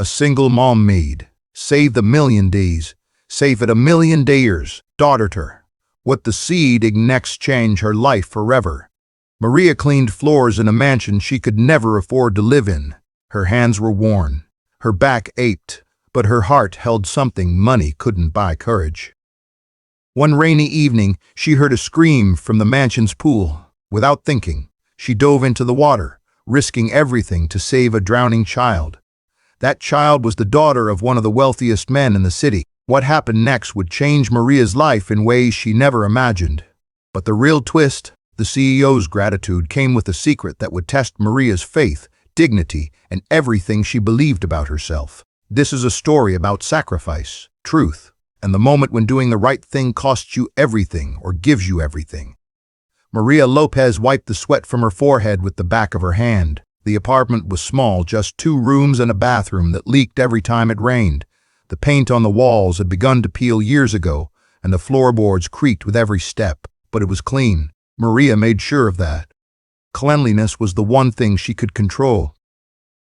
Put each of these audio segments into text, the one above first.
A single mom Maid. Save the million days. Save it a million days. Daughter her. What the seed next change her life forever. Maria cleaned floors in a mansion she could never afford to live in. Her hands were worn. Her back ached, but her heart held something money couldn't buy: courage. One rainy evening, she heard a scream from the mansion's pool. Without thinking, she dove into the water, risking everything to save a drowning child. That child was the daughter of one of the wealthiest men in the city. What happened next would change Maria's life in ways she never imagined. But the real twist, the CEO's gratitude, came with a secret that would test Maria's faith, dignity, and everything she believed about herself. This is a story about sacrifice, truth, and the moment when doing the right thing costs you everything or gives you everything. Maria Lopez wiped the sweat from her forehead with the back of her hand. The apartment was small, just 2 rooms and a bathroom that leaked every time it rained. The paint on the walls had begun to peel years ago, and the floorboards creaked with every step, but it was clean. Maria made sure of that. Cleanliness was the one thing she could control.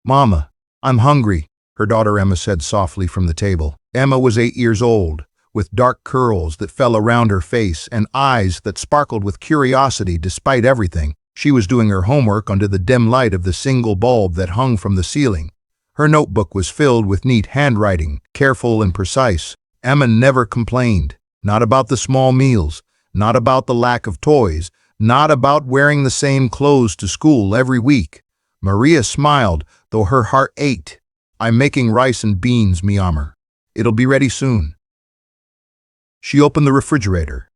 "Mama, I'm hungry," her daughter Emma said softly from the table. Emma was 8 years old, with dark curls that fell around her face and eyes that sparkled with curiosity despite everything. She was doing her homework under the dim light of the single bulb that hung from the ceiling. Her notebook was filled with neat handwriting, careful and precise. Emma never complained, not about the small meals, not about the lack of toys, not about wearing the same clothes to school every week. Maria smiled, though her heart ached. "I'm making rice and beans, mi amor. It'll be ready soon." She opened the refrigerator.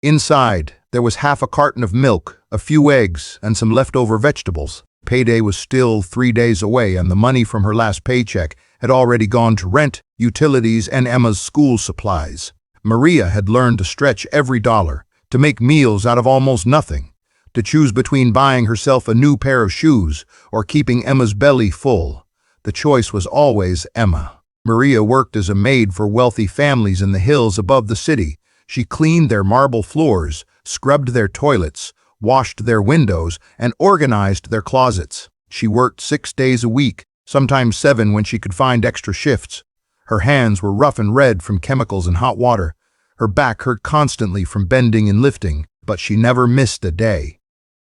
Inside, there was half a carton of milk, a few eggs, and some leftover vegetables. Payday was still 3 days away, and the money from her last paycheck had already gone to rent, utilities, and Emma's school supplies. Maria had learned to stretch every dollar, to make meals out of almost nothing, to choose between buying herself a new pair of shoes or keeping Emma's belly full. The choice was always Emma. Maria worked as a maid for wealthy families in the hills above the city. She cleaned their marble floors, scrubbed their toilets, washed their windows, and organized their closets. She worked 6 days a week, sometimes 7 when she could find extra shifts. Her hands were rough and red from chemicals and hot water. Her back hurt constantly from bending and lifting, but she never missed a day.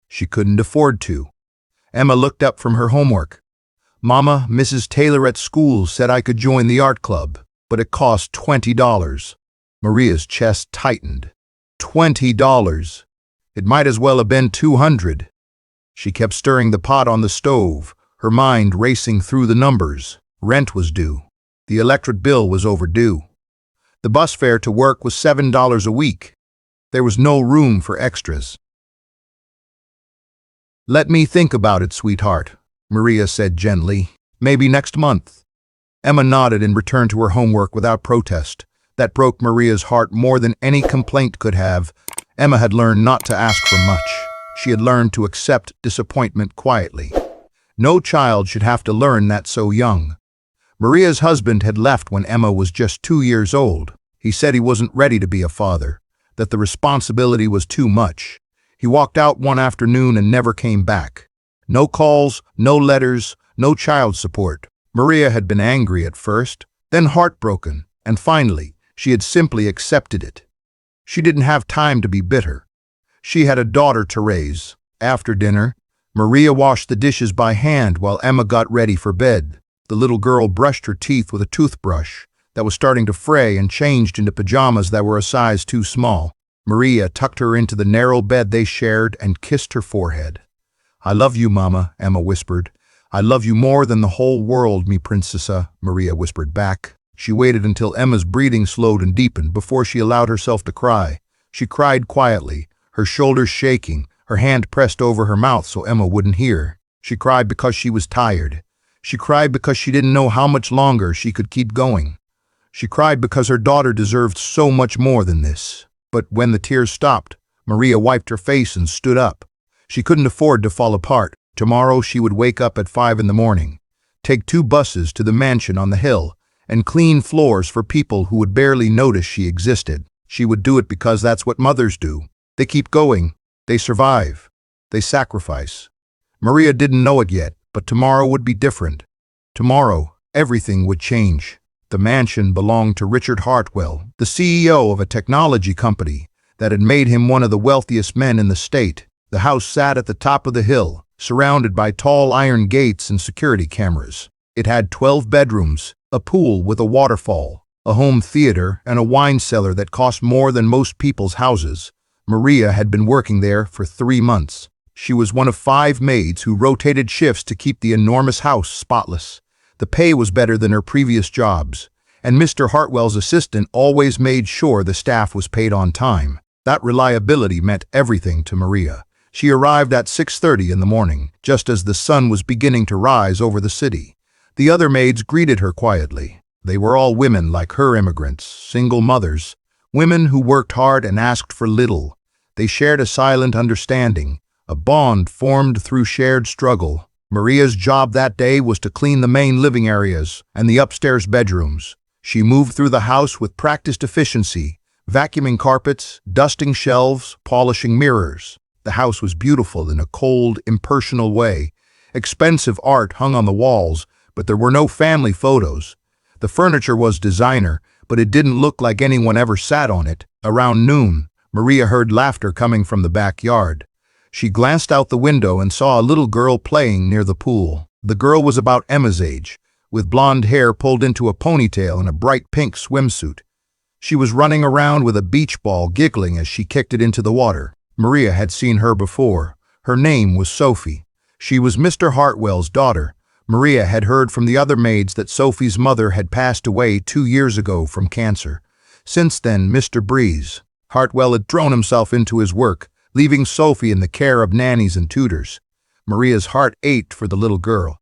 She couldn't afford to. Emma looked up from her homework. "Mama, Mrs. Taylor at school said I could join the art club, but it cost $20. Maria's chest tightened. $20. It might as well have been 200. She kept stirring the pot on the stove, her mind racing through the numbers. Rent was due. The electric bill was overdue. The bus fare to work was $7 a week. There was no room for extras. "Let me think about it, sweetheart," Maria said gently. "Maybe next month." Emma nodded and returned to her homework without protest. That broke Maria's heart more than any complaint could have. Emma had learned not to ask for much. She had learned to accept disappointment quietly. No child should have to learn that so young. Maria's husband had left when Emma was just 2 years old. He said he wasn't ready to be a father, that the responsibility was too much. He walked out one afternoon and never came back. No calls, no letters, no child support. Maria had been angry at first, then heartbroken, and finally, she had simply accepted it. She didn't have time to be bitter. She had a daughter to raise. After dinner, Maria washed the dishes by hand while Emma got ready for bed. The little girl brushed her teeth with a toothbrush that was starting to fray and changed into pajamas that were a size too small. Maria tucked her into the narrow bed they shared and kissed her forehead. "I love you, Mama," Emma whispered. "I love you more than the whole world, mi princesa," Maria whispered back. She waited until Emma's breathing slowed and deepened before she allowed herself to cry. She cried quietly, her shoulders shaking, her hand pressed over her mouth so Emma wouldn't hear. She cried because she was tired. She cried because she didn't know how much longer she could keep going. She cried because her daughter deserved so much more than this. But when the tears stopped, Maria wiped her face and stood up. She couldn't afford to fall apart. Tomorrow she would wake up at 5 in the morning, take 2 buses to the mansion on the hill, and clean floors for people who would barely notice she existed. She would do it because that's what mothers do. They keep going. They survive. They sacrifice. Maria didn't know it yet, but tomorrow would be different. Tomorrow, everything would change. The mansion belonged to Richard Hartwell, the CEO of a technology company that had made him one of the wealthiest men in the state. The house sat at the top of the hill, surrounded by tall iron gates and security cameras. It had 12 bedrooms, a pool with a waterfall, a home theater, and a wine cellar that cost more than most people's houses. Maria had been working there for 3 months. She was one of 5 maids who rotated shifts to keep the enormous house spotless. The pay was better than her previous jobs, and Mr. Hartwell's assistant always made sure the staff was paid on time. That reliability meant everything to Maria. She arrived at 6:30 in the morning, just as the sun was beginning to rise over the city. The other maids greeted her quietly. They were all women like her, immigrants, single mothers, women who worked hard and asked for little. They shared a silent understanding, a bond formed through shared struggle. Maria's job that day was to clean the main living areas and the upstairs bedrooms. She moved through the house with practiced efficiency, vacuuming carpets, dusting shelves, polishing mirrors. The house was beautiful in a cold, impersonal way. Expensive art hung on the walls, but there were no family photos. The furniture was designer, but it didn't look like anyone ever sat on it. Around noon, Maria heard laughter coming from the backyard. She glanced out the window and saw a little girl playing near the pool. The girl was about Emma's age, with blonde hair pulled into a ponytail and a bright pink swimsuit. She was running around with a beach ball, giggling as she kicked it into the water. Maria had seen her before. Her name was Sophie. She was Mr. Hartwell's daughter. Maria had heard from the other maids that Sophie's mother had passed away 2 years ago from cancer. Since then, Mr. Hartwell had thrown himself into his work, leaving Sophie in the care of nannies and tutors. Maria's heart ached for the little girl.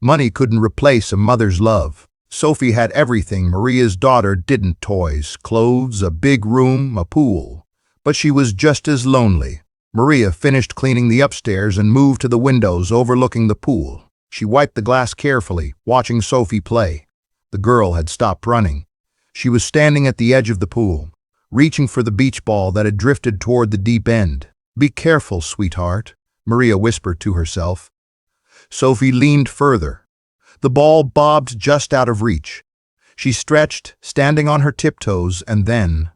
Money couldn't replace a mother's love. Sophie had everything Maria's daughter didn't: toys, clothes, a big room, a pool. But she was just as lonely. Maria finished cleaning the upstairs and moved to the windows overlooking the pool. She wiped the glass carefully, watching Sophie play. The girl had stopped running. She was standing at the edge of the pool, reaching for the beach ball that had drifted toward the deep end. "Be careful, sweetheart," Maria whispered to herself. Sophie leaned further. The ball bobbed just out of reach. She stretched, standing on her tiptoes, and then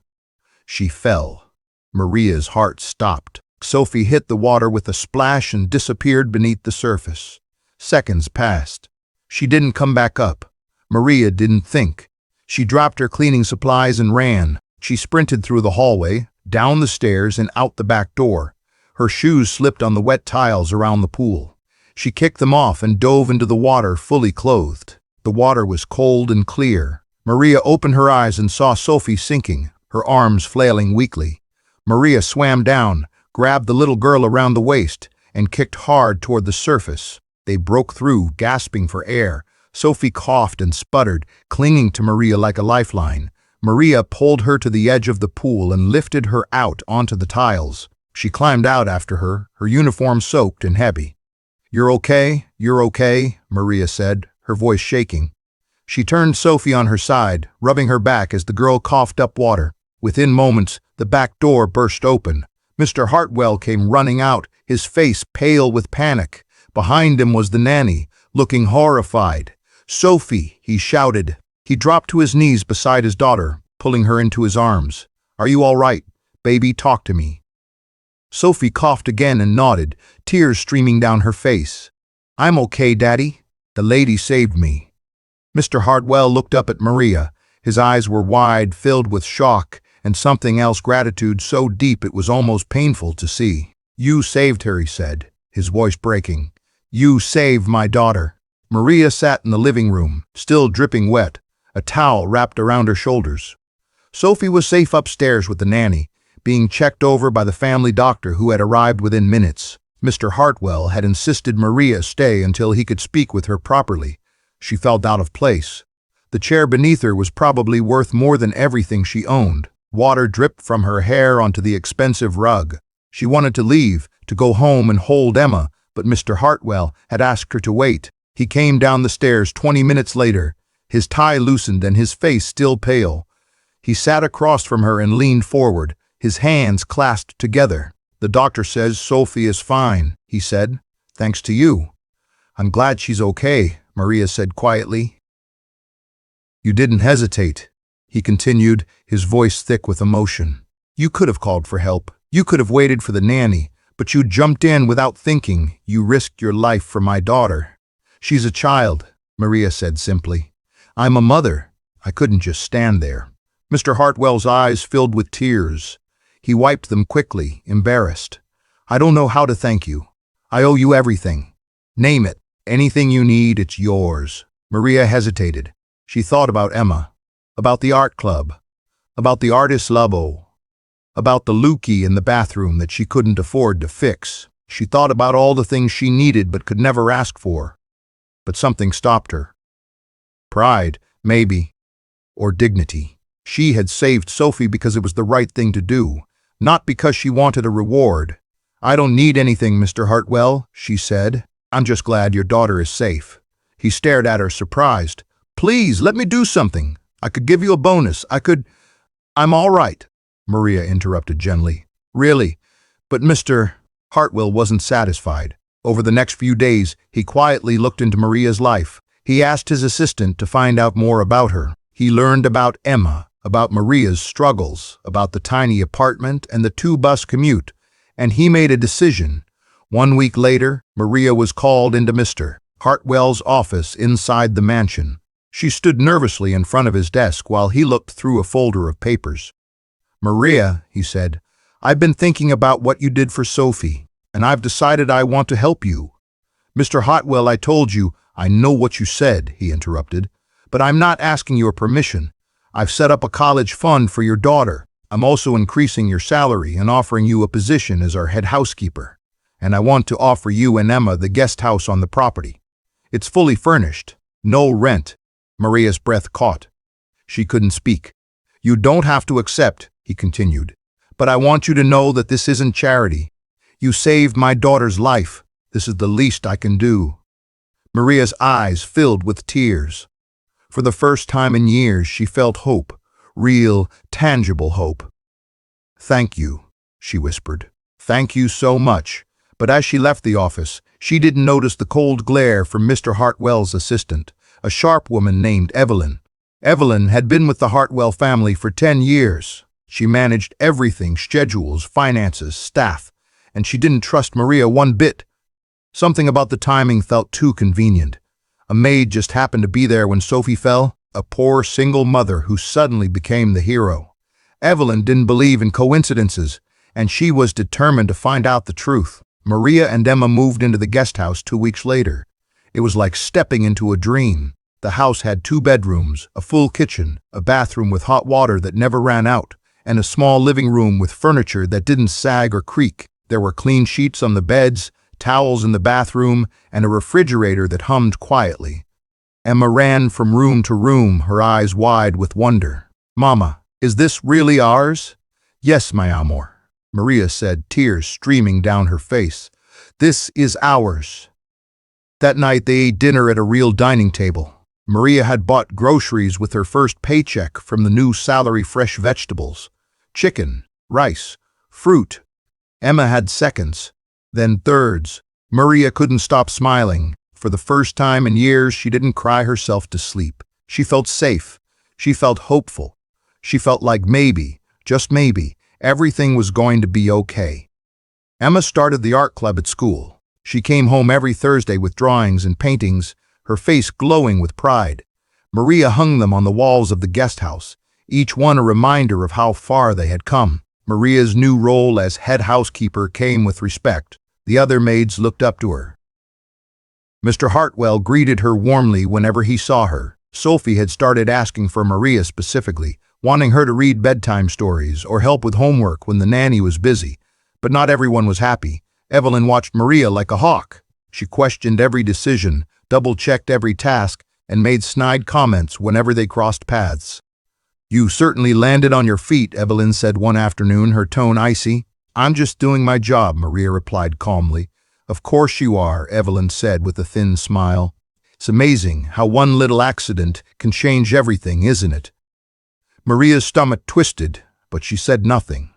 she fell. Maria's heart stopped. Sophie hit the water with a splash and disappeared beneath the surface. Seconds passed. She didn't come back up. Maria didn't think. She dropped her cleaning supplies and ran. She sprinted through the hallway, down the stairs, and out the back door. Her shoes slipped on the wet tiles around the pool. She kicked them off and dove into the water fully clothed. The water was cold and clear. Maria opened her eyes and saw Sophie sinking, her arms flailing weakly. Maria swam down, grabbed the little girl around the waist, and kicked hard toward the surface. They broke through, gasping for air. Sophie coughed and sputtered, clinging to Maria like a lifeline. Maria pulled her to the edge of the pool and lifted her out onto the tiles. She climbed out after her, her uniform soaked and heavy. You're okay, Maria said, her voice shaking. She turned Sophie on her side, rubbing her back as the girl coughed up water. Within moments, the back door burst open. Mr. Hartwell came running out, his face pale with panic. Behind him was the nanny, looking horrified. "Sophie," he shouted. He dropped to his knees beside his daughter, pulling her into his arms. "Are you all right? Baby, talk to me." Sophie coughed again and nodded, tears streaming down her face. "I'm okay, Daddy. The lady saved me." Mr. Hartwell looked up at Maria. His eyes were wide, filled with shock, and something else, gratitude so deep it was almost painful to see. "You saved her," he said, his voice breaking. "You saved my daughter." Maria sat in the living room, still dripping wet, a towel wrapped around her shoulders. Sophie was safe upstairs with the nanny, being checked over by the family doctor who had arrived within minutes. Mr. Hartwell had insisted Maria stay until he could speak with her properly. She felt out of place. The chair beneath her was probably worth more than everything she owned. Water dripped from her hair onto the expensive rug. She wanted to leave, to go home and hold Emma, but Mr. Hartwell had asked her to wait. He came down the stairs 20 minutes later, his tie loosened and his face still pale. He sat across from her and leaned forward, his hands clasped together. "The doctor says Sophie is fine," he said. "Thanks to you." "I'm glad she's okay," Maria said quietly. You didn't hesitate, he continued, his voice thick with emotion. You could have called for help. You could have waited for the nanny, but you jumped in without thinking. You risked your life for my daughter. She's a child, Maria said simply. I'm a mother. I couldn't just stand there. Mr. Hartwell's eyes filled with tears. He wiped them quickly, embarrassed. I don't know how to thank you. I owe you everything. Name it. Anything you need, it's yours. Maria hesitated. She thought about Emma, about the art club, about the artist's labo, about the lookie in the bathroom that she couldn't afford to fix. She thought about all the things she needed but could never ask for. But something stopped her. Pride, maybe, or dignity. She had saved Sophie because it was the right thing to do, not because she wanted a reward. I don't need anything, Mr. Hartwell, she said. I'm just glad your daughter is safe. He stared at her, surprised. Please, let me do something. I could give you a bonus. I'm all right, Maria interrupted gently. Really? But Mr. Hartwell wasn't satisfied. Over the next few days, he quietly looked into Maria's life. He asked his assistant to find out more about her. He learned about Emma, about Maria's struggles, about the tiny apartment and the 2-bus commute, and he made a decision. 1 week later, Maria was called into Mr. Hartwell's office inside the mansion. She stood nervously in front of his desk while he looked through a folder of papers. Maria, he said, I've been thinking about what you did for Sophie, and I've decided I want to help you. Mr. Hartwell, I told you, I know what you said, he interrupted, but I'm not asking your permission. I've set up a college fund for your daughter. I'm also increasing your salary and offering you a position as our head housekeeper. And I want to offer you and Emma the guest house on the property. It's fully furnished. No rent. Maria's breath caught. She couldn't speak. You don't have to accept, he continued. But I want you to know that this isn't charity. You saved my daughter's life. This is the least I can do. Maria's eyes filled with tears. For the first time in years, she felt hope. Real, tangible hope. Thank you, she whispered. Thank you so much. But as she left the office, she didn't notice the cold glare from Mr. Hartwell's assistant, a sharp woman named Evelyn. Evelyn had been with the Hartwell family for 10 years. She managed everything, schedules, finances, staff, and she didn't trust Maria one bit. Something about the timing felt too convenient. A maid just happened to be there when Sophie fell, a poor single mother who suddenly became the hero. Evelyn didn't believe in coincidences, and she was determined to find out the truth. Maria and Emma moved into the guest house 2 weeks later. It was like stepping into a dream. The house had 2 bedrooms, a full kitchen, a bathroom with hot water that never ran out, and a small living room with furniture that didn't sag or creak. There were clean sheets on the beds, towels in the bathroom, and a refrigerator that hummed quietly. Emma ran from room to room, her eyes wide with wonder. Mama, is this really ours? Yes, my amor, Maria said, tears streaming down her face. This is ours. That night they ate dinner at a real dining table. Maria had bought groceries with her first paycheck from the new salary, fresh vegetables, chicken, rice, fruit. Emma had seconds, then thirds. Maria couldn't stop smiling. For the first time in years, she didn't cry herself to sleep. She felt safe. She felt hopeful. She felt like maybe, just maybe, everything was going to be okay. Emma started the art club at school. She came home every Thursday with drawings and paintings, her face glowing with pride. Maria hung them on the walls of the guest house, each one a reminder of how far they had come. Maria's new role as head housekeeper came with respect. The other maids looked up to her. Mr. Hartwell greeted her warmly whenever he saw her. Sophie had started asking for Maria specifically, wanting her to read bedtime stories or help with homework when the nanny was busy. But not everyone was happy. Evelyn watched Maria like a hawk. She questioned every decision, double-checked every task, and made snide comments whenever they crossed paths. You certainly landed on your feet, Evelyn said one afternoon, her tone icy. I'm just doing my job, Maria replied calmly. Of course you are, Evelyn said with a thin smile. It's amazing how one little accident can change everything, isn't it? Maria's stomach twisted, but she said nothing.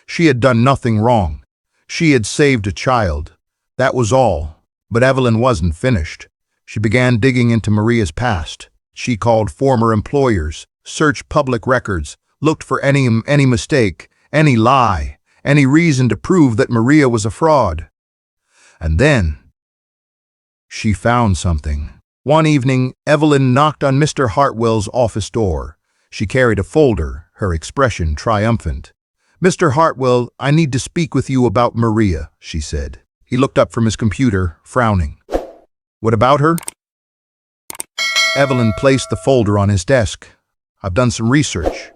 She had done nothing wrong. She had saved a child. That was all. But Evelyn wasn't finished. She began digging into Maria's past. She called former employers, searched public records, looked for any mistake, any lie, any reason to prove that Maria was a fraud. And then she found something. One evening, Evelyn knocked on Mr. Hartwell's office door. She carried a folder, her expression triumphant. "Mr. Hartwell, I need to speak with you about Maria," she said. He looked up from his computer, frowning. "What about her?" Evelyn placed the folder on his desk. "I've done some research.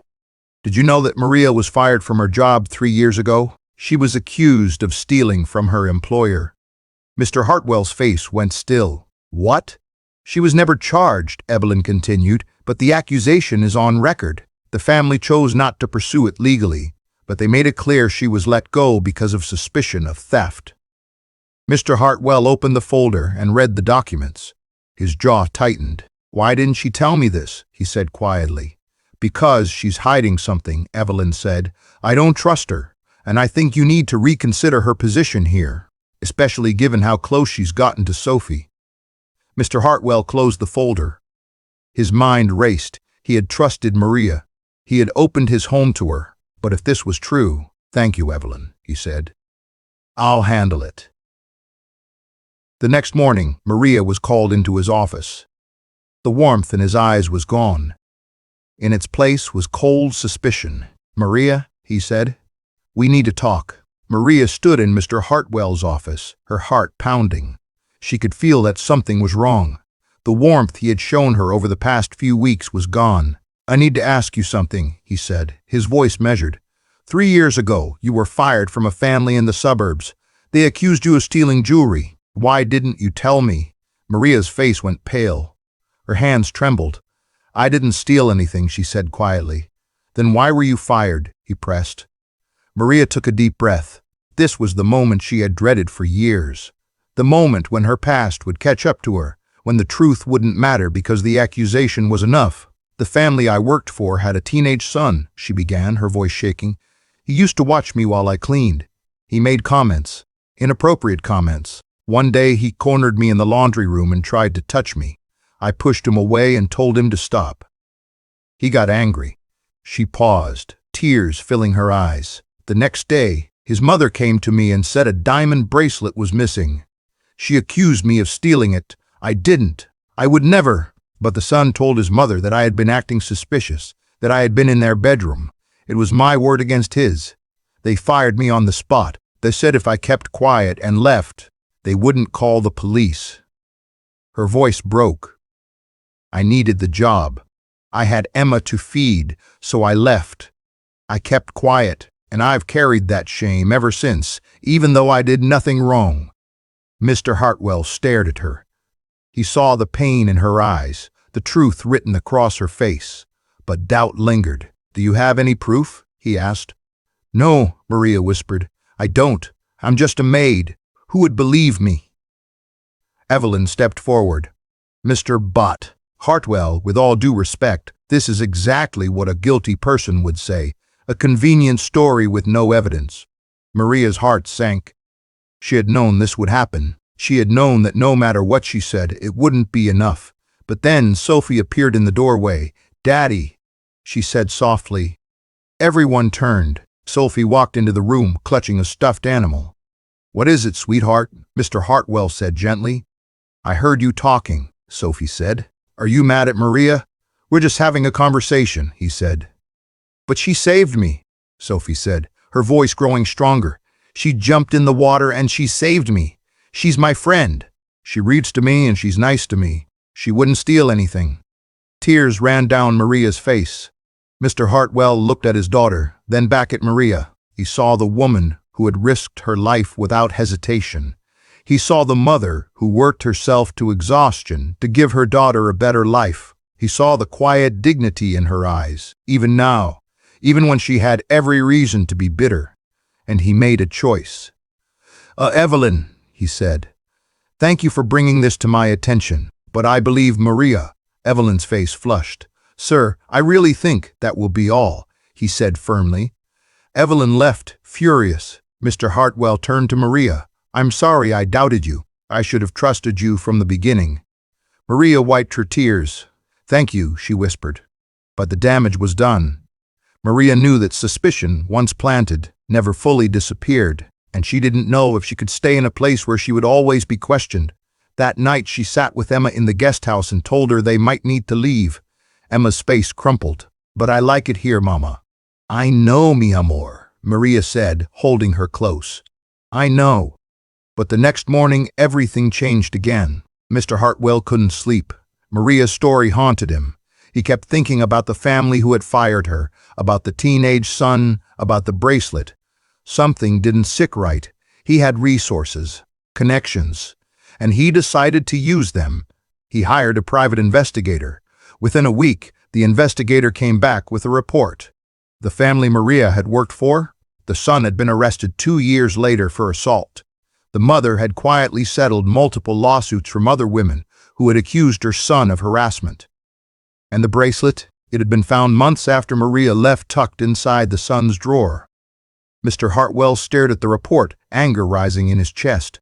Did you know that Maria was fired from her job 3 years ago? She was accused of stealing from her employer." Mr. Hartwell's face went still. "What?" "She was never charged," Evelyn continued, "but the accusation is on record. The family chose not to pursue it legally, but they made it clear she was let go because of suspicion of theft." Mr. Hartwell opened the folder and read the documents. His jaw tightened. "Why didn't she tell me this?" he said quietly. "Because she's hiding something," Evelyn said. "I don't trust her, and I think you need to reconsider her position here, especially given how close she's gotten to Sophie." Mr. Hartwell closed the folder. His mind raced. He had trusted Maria. He had opened his home to her. But if this was true— "Thank you, Evelyn," he said. "I'll handle it." The next morning, Maria was called into his office. The warmth in his eyes was gone. In its place was cold suspicion. "Maria," he said, "we need to talk." Maria stood in Mr. Hartwell's office, her heart pounding. She could feel that something was wrong. The warmth he had shown her over the past few weeks was gone. "I need to ask you something," he said, his voice measured. 3 years ago, you were fired from a family in the suburbs. They accused you of stealing jewelry. Why didn't you tell me?" Maria's face went pale. Her hands trembled. "I didn't steal anything," she said quietly. "Then why were you fired?" he pressed. Maria took a deep breath. This was the moment she had dreaded for years. The moment when her past would catch up to her, when the truth wouldn't matter because the accusation was enough. "The family I worked for had a teenage son," she began, her voice shaking. "He used to watch me while I cleaned. He made comments, inappropriate comments. One day he cornered me in the laundry room and tried to touch me. I pushed him away and told him to stop. He got angry." She paused, tears filling her eyes. "The next day, his mother came to me and said a diamond bracelet was missing. She accused me of stealing it. I didn't. I would never." But the son told his mother that I had been acting suspicious, that I had been in their bedroom. It was my word against his. They fired me on the spot. They said if I kept quiet and left, they wouldn't call the police. Her voice broke. "I needed the job. I had Emma to feed, so I left. I kept quiet, and I've carried that shame ever since, even though I did nothing wrong." Mr. Hartwell stared at her. He saw the pain in her eyes, the truth written across her face. But doubt lingered. "Do you have any proof?" he asked. "No," Maria whispered. "I don't. I'm just a maid. Who would believe me?" Evelyn stepped forward. "Mr. Hartwell, with all due respect, this is exactly what a guilty person would say. A convenient story with no evidence." Maria's heart sank. She had known this would happen. She had known that no matter what she said, it wouldn't be enough. But then Sophie appeared in the doorway. "Daddy," she said softly. Everyone turned. Sophie walked into the room, clutching a stuffed animal. "What is it, sweetheart?" Mr. Hartwell said gently. "I heard you talking," Sophie said. "Are you mad at Maria?" "We're just having a conversation," he said. "But she saved me," Sophie said, her voice growing stronger. "She jumped in the water and she saved me. She's my friend. She reads to me and she's nice to me. She wouldn't steal anything." Tears ran down Maria's face. Mr. Hartwell looked at his daughter, then back at Maria. He saw the woman who had risked her life without hesitation. He saw the mother who worked herself to exhaustion to give her daughter a better life. He saw the quiet dignity in her eyes, even now, even when she had every reason to be bitter. And he made a choice. "Evelyn," he said, "thank you for bringing this to my attention, but I believe Maria." Evelyn's face flushed. "Sir, I really think that will be all," he said firmly. Evelyn left, furious. Mr. Hartwell turned to Maria. "I'm sorry I doubted you. I should have trusted you from the beginning." Maria wiped her tears. "Thank you," she whispered. But the damage was done. Maria knew that suspicion, once planted, never fully disappeared, and she didn't know if she could stay in a place where she would always be questioned. That night she sat with Emma in the guest house and told her they might need to leave. Emma's face crumpled. "But I like it here, Mama." "I know, mi amor," Maria said, holding her close. "I know." But the next morning everything changed again. Mr. Hartwell couldn't sleep. Maria's story haunted him. He kept thinking about the family who had fired her, about the teenage son, about the bracelet. Something didn't sit right. He had resources, connections, and he decided to use them. He hired a private investigator. Within a week, the investigator came back with a report. The family Maria had worked for, the son had been arrested 2 years later for assault. The mother had quietly settled multiple lawsuits from other women who had accused her son of harassment. And the bracelet? It had been found months after Maria left, tucked inside the son's drawer. Mr. Hartwell stared at the report, anger rising in his chest.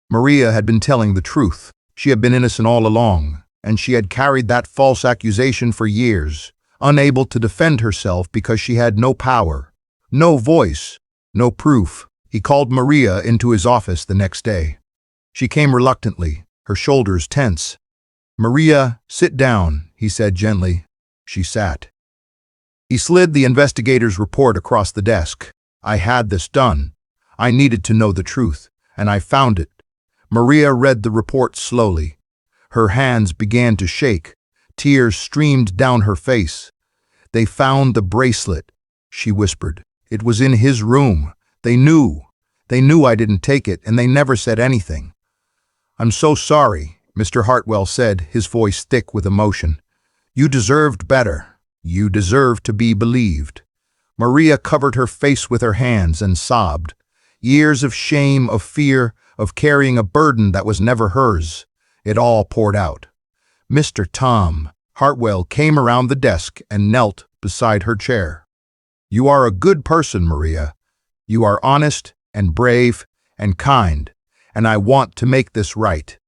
Maria had been telling the truth. She had been innocent all along, and she had carried that false accusation for years, unable to defend herself because she had no power, no voice, no proof. He called Maria into his office the next day. She came reluctantly, her shoulders tense. "Maria, sit down," he said gently. She sat. He slid the investigator's report across the desk. "I had this done. I needed to know the truth, and I found it." Maria read the report slowly. Her hands began to shake. Tears streamed down her face. "They found the bracelet," she whispered. "It was in his room. They knew. They knew I didn't take it, and they never said anything." "I'm so sorry," Mr. Hartwell said, his voice thick with emotion. "You deserved better. You deserved to be believed." Maria covered her face with her hands and sobbed. Years of shame, of fear, of carrying a burden that was never hers. It all poured out. Mr. Tom Hartwell came around the desk and knelt beside her chair. "You are a good person, Maria. You are honest and brave and kind, and I want to make this right."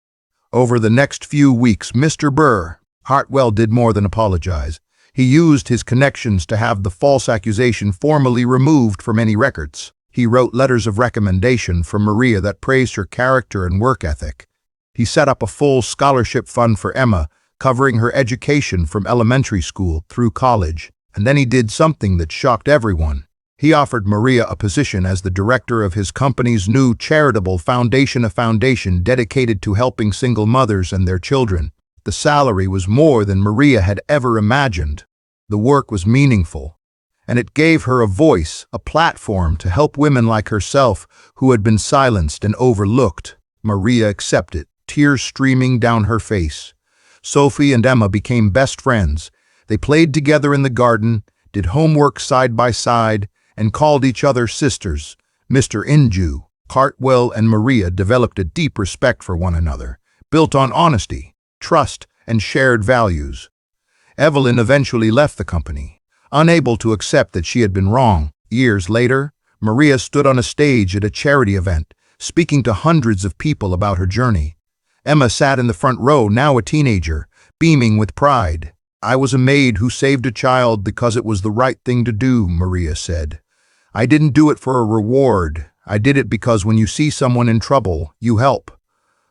Over the next few weeks, Mr. Hartwell did more than apologize. He used his connections to have the false accusation formally removed from any records. He wrote letters of recommendation from Maria that praised her character and work ethic. He set up a full scholarship fund for Emma, covering her education from elementary school through college. And then he did something that shocked everyone. He offered Maria a position as the director of his company's new charitable foundation, a foundation dedicated to helping single mothers and their children. The salary was more than Maria had ever imagined. The work was meaningful, and it gave her a voice, a platform to help women like herself who had been silenced and overlooked. Maria accepted, tears streaming down her face. Sophie and Emma became best friends. They played together in the garden, did homework side by side, and called each other sisters. Mr. Hartwell and Maria developed a deep respect for one another, built on honesty, trust, and shared values. Evelyn eventually left the company, unable to accept that she had been wrong. Years later, Maria stood on a stage at a charity event, speaking to hundreds of people about her journey. Emma sat in the front row, now a teenager, beaming with pride. "I was a maid who saved a child because it was the right thing to do," Maria said. "I didn't do it for a reward. I did it because when you see someone in trouble, you help.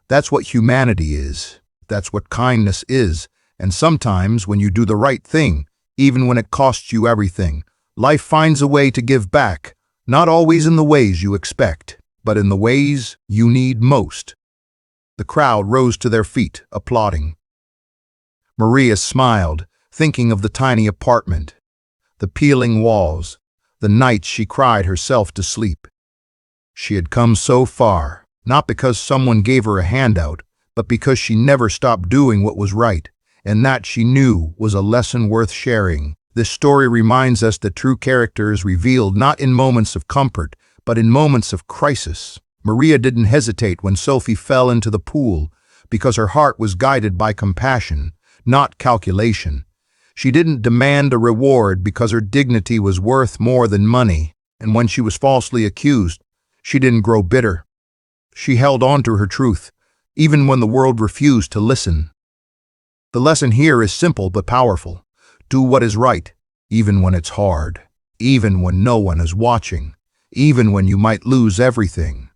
That's what humanity is. That's what kindness is. And sometimes when you do the right thing, even when it costs you everything, life finds a way to give back, not always in the ways you expect, but in the ways you need most." The crowd rose to their feet, applauding. Maria smiled, thinking of the tiny apartment, the peeling walls, the nights she cried herself to sleep. She had come so far, not because someone gave her a handout, but because she never stopped doing what was right, and that she knew was a lesson worth sharing. This story reminds us that true character is revealed not in moments of comfort, but in moments of crisis. Maria didn't hesitate when Sophie fell into the pool because her heart was guided by compassion, not calculation. She didn't demand a reward because her dignity was worth more than money, and when she was falsely accused, she didn't grow bitter. She held on to her truth, even when the world refused to listen. The lesson here is simple but powerful. Do what is right, even when it's hard, even when no one is watching, even when you might lose everything.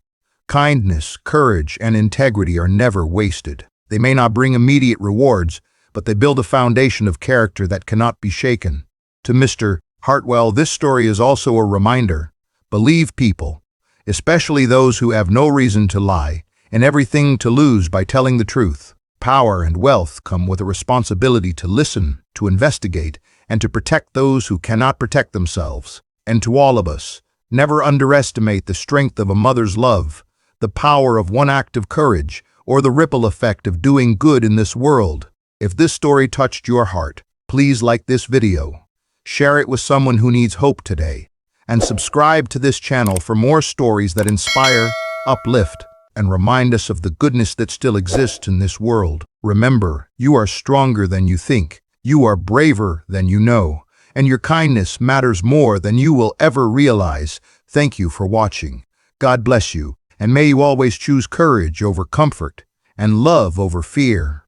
Kindness, courage, and integrity are never wasted. They may not bring immediate rewards, but they build a foundation of character that cannot be shaken. To Mr. Hartwell, this story is also a reminder. Believe people, especially those who have no reason to lie and everything to lose by telling the truth. Power and wealth come with a responsibility to listen, to investigate, and to protect those who cannot protect themselves. And to all of us, never underestimate the strength of a mother's love, the power of one act of courage, or the ripple effect of doing good in this world. If this story touched your heart, please like this video, share it with someone who needs hope today, and subscribe to this channel for more stories that inspire, uplift, and remind us of the goodness that still exists in this world. Remember, you are stronger than you think, you are braver than you know, and your kindness matters more than you will ever realize. Thank you for watching. God bless you, and may you always choose courage over comfort and love over fear.